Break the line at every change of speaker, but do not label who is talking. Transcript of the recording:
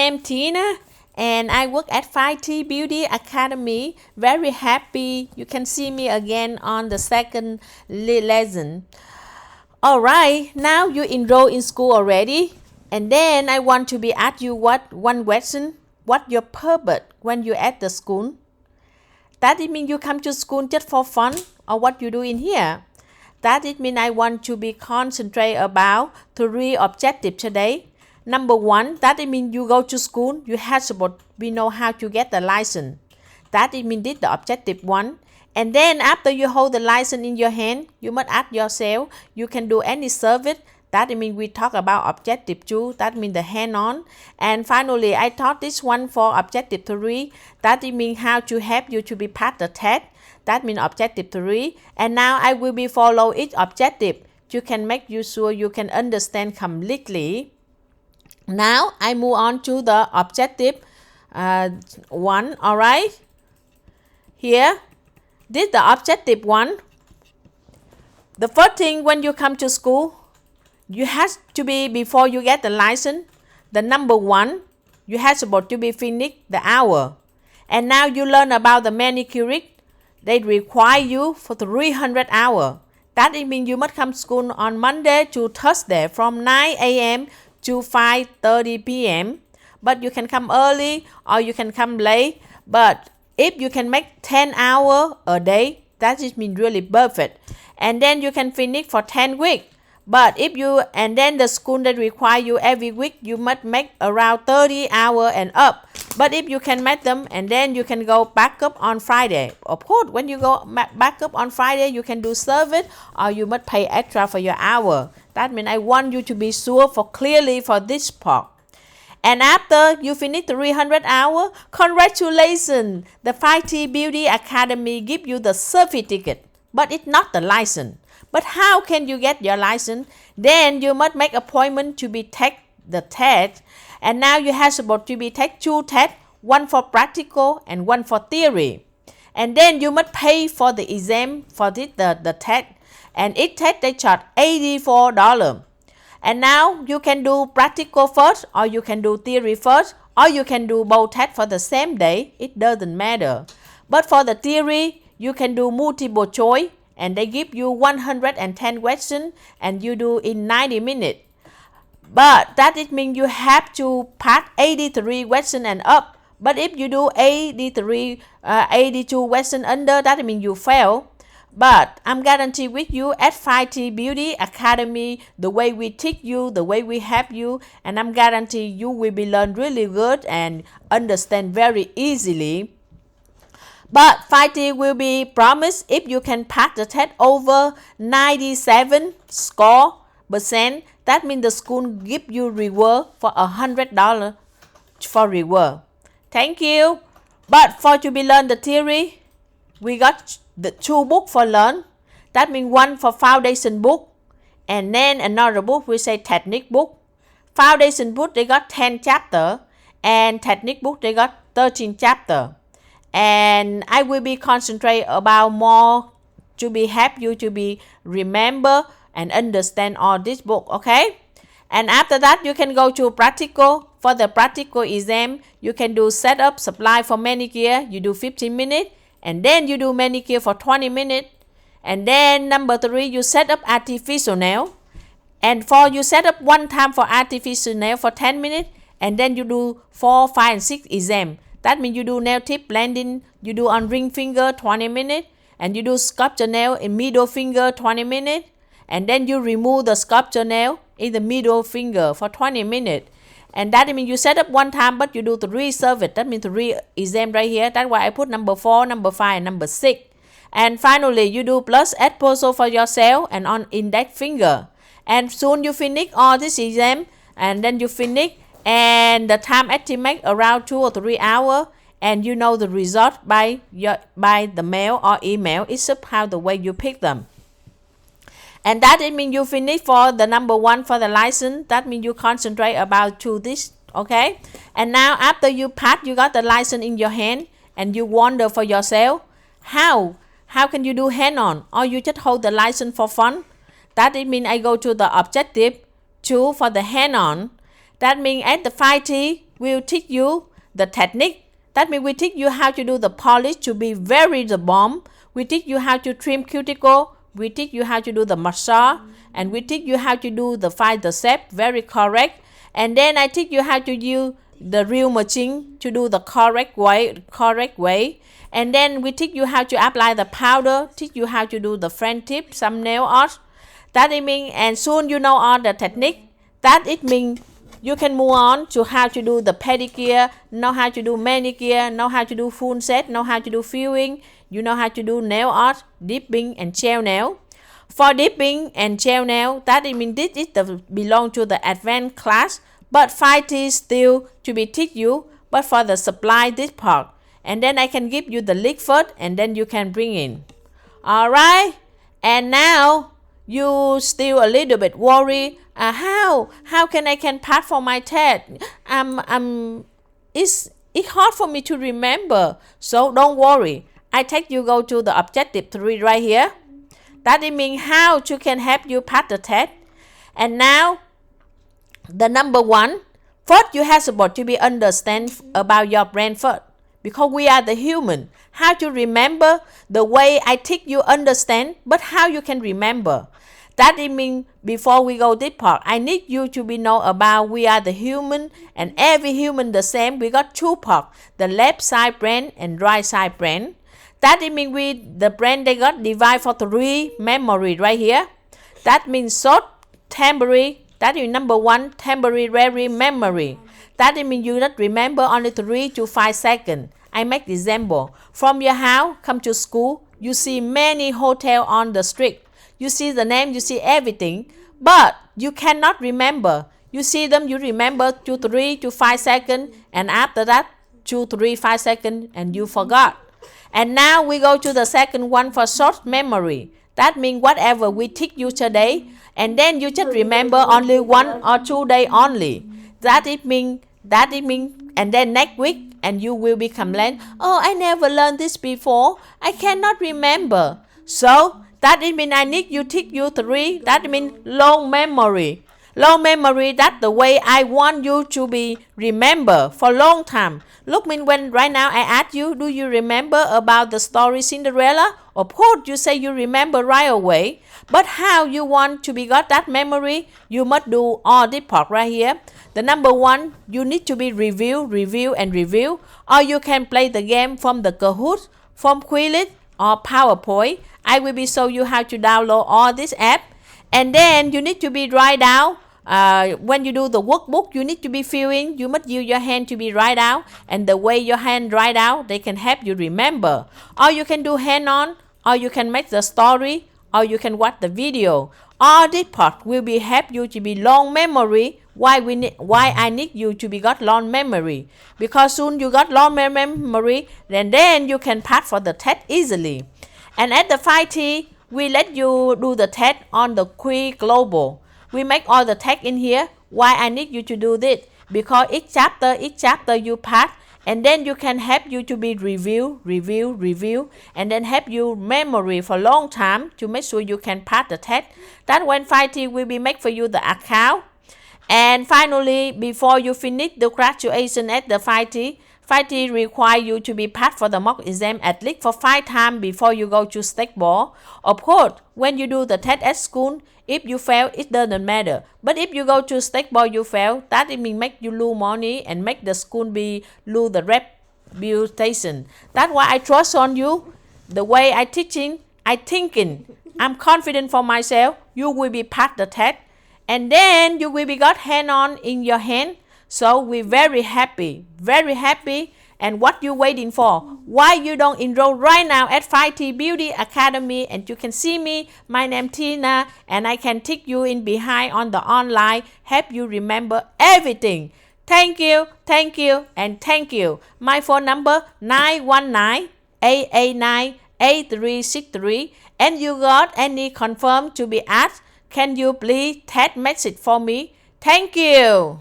name Tina and I work at 5T Beauty Academy. Very happy you can see me again on the second lesson. Alright, now you enroll in school already. And then I want to be ask you one question. What your purpose when you at the school? That it mean you come to school just for fun or what you do in here? That it mean I want to be concentrate about 3 objectives today. Number 1, that it mean you go to school, you have to we know how to get the license. That it mean did the objective 1. And then after you hold the license in your hand, you must ask yourself, you can do any service. That means we talk about objective 2, that means the hand-on. And finally, I taught this one for objective 3, that means how to help you to be pass the test. That means objective 3. And now I will be follow each objective. You can make you sure you can understand completely. Now I move on to the objective 1, alright? Here, this is the objective 1. The first thing when you come to school, you have to be, before you get the license, the number 1, you have supposed to be finished the hour. And now you learn about the manicurist. They require you for 300 hours. That means you must come to school on Monday to Thursday from 9 a.m. to 5:30 p.m. But you can come early or you can come late. But if you can make 10 hours a day, that is mean really perfect. And then you can finish for 10 weeks. But if you, and then the school that require you every week, you must make around 30 hours and up. But if you can make them, and then you can go back up on Friday. Of course, when you go back up on Friday, you can do service or you must pay extra for your hour. That means I want you to be sure for clearly for this part. And after you finish 300 hours, congratulations! The 5T Beauty Academy give you the certificate, but it's not the license. But how can you get your license? Then you must make appointment to be take the test. And now you have supposed to be take 2 tests, one for practical and one for theory. And then you must pay for the exam for the test. And each test they charge $84. And now you can do practical first or you can do theory first or you can do both tests for the same day. It doesn't matter. But for the theory, you can do multiple choice. And they give you 110 questions and you do in 90 minutes. But that it means you have to pass 83 questions and up. But if you do 82 questions under, that means you fail. But I'm guaranteed with you at 5T Beauty Academy, the way we teach you, the way we help you, and I'm guaranteed you will be learn really good and understand very easily. But 5T will be promised if you can pass the test over 97 score percent. That means the school give you reward for $100 for reward. Thank you. But for to be learn the theory, we got the 2 books for learn. That means one for foundation book and then another book we say technique book. Foundation book they got 10 chapter and technique book they got 13 chapter. And I will be concentrate about more to be help you to be remember and understand all this book, okay? And after that, you can go to practical. For the practical exam, you can do setup, supply for manicure. You do 15 minutes. And then you do manicure for 20 minutes. And then number 3, you set up artificial nail. And for you set up one time for artificial nail for 10 minutes. And then you do 4, 5, and 6 exam. That means you do nail tip blending, you do on ring finger 20 minutes, and you do sculpture nail in middle finger 20 minutes, and then you remove the sculpture nail in the middle finger for 20 minutes. And that means you set up one time, but you do 3 service. That means 3 exam right here. That's why I put number 4, number 5, and number 6. And finally, you do plus exposure for yourself and on index finger. And soon you finish all this exam, and then you finish. And the time estimate around 2 or 3 hours, and you know the result by the mail or email. It's up how the way you pick them. And that it means you finish for the number 1 for the license. That means you concentrate about to this, okay? And now after you pass, you got the license in your hand, and you wonder for yourself, how can you do hand-on? Or you just hold the license for fun? That it means I go to the objective 2 for the hand-on. That means at the 5T, we'll teach you the technique. That means we teach you how to do the polish to be very the bomb. We teach you how to trim cuticle. We teach you how to do the massage. And we teach you how to do the find the shape very correct. And then I teach you how to use the real machine to do the correct way. And then we teach you how to apply the powder, teach you how to do the French tip, some nail art. That it means, and soon you know all the technique. That it means you can move on to how to do the pedicure, know how to do manicure, know how to do full set, know how to do filling, you know how to do nail art, dipping and gel nail. For dipping and gel nail, that it means this is belong to the advanced class, but 5T still to be teach you, but for the supply this part. And then I can give you the link first, and then you can bring in. Alright, and now you still a little bit worried. How can I pass for my test? It's hard for me to remember. So don't worry. I take you go to the objective 3 right here. That it means how to can help you pass the test. And now the number 1, first you have supposed to be understand about your brain first. Because we are the human. How to remember the way I teach you understand, but how you can remember. That it means before we go this part, I need you to be know about we are the human, and every human the same. We got 2 parts, the left side brain and right side brain. That it means the brain they got divided for 3 memory right here. That means short, temporary. That is number 1, temporary memory. That it means you not remember only 3 to 5 seconds. I make example. From your house, come to school, you see many hotels on the street. You see the name, you see everything, but you cannot remember. You see them, you remember 2, 3 to 5 seconds, and after that, 2, 3, 5 seconds, and you forgot. And now we go to the second one for short memory. That means whatever we teach you today, and then you just remember only 1 or 2 days only. That it means, and then next week, and you will be complain, oh, I never learned this before. I cannot remember. So, that it means I need you teach you 3. That means long memory. Long memory, that's the way I want you to be remember for long time. Look, when right now I ask you, do you remember about the story Cinderella? Of course, you say you remember right away. But how you want to be got that memory? You must do all this part right here. The number 1, you need to be review, and review. Or you can play the game from the Kahoot, from Quizlet, or PowerPoint. I will be show you how to download all this app. And then you need to be write down. When you do the workbook, you need to be filling. You must use your hand to be write out. And the way your hand write out, they can help you remember. Or you can do hand on. Or you can make the story. Or you can watch the video. All this part will be help you to be long memory. Why I need you to be got long memory? Because soon you got long memory, then you can pass for the test easily. And at the 5T, we let you do the test on the Quiz Global. We make all the test in here. Why I need you to do this? Because each chapter you pass, and then you can help you to be review, and then help you memory for long time to make sure you can pass the test. That when 5T will be make for you the account. And finally, before you finish the graduation at the 5T require you to be passed for the mock exam at least for 5 times before you go to state board. Of course, when you do the test at school, if you fail, it doesn't matter. But if you go to state board, you fail, that it means make you lose money and make the school be lose the reputation. That's why I trust on you. The way I teaching, I thinking, I'm confident for myself. You will be pass the test. And then you will be got hand on in your hand. So we're very happy. And what you waiting for? Why you don't enroll right now at 5T Beauty Academy? And you can see me. My name Tina. And I can take you in behind on the online. Help you remember everything. Thank you. And thank you. My phone number 919-889-8363. And you got any confirm to be asked? Can you please text message for me? Thank you.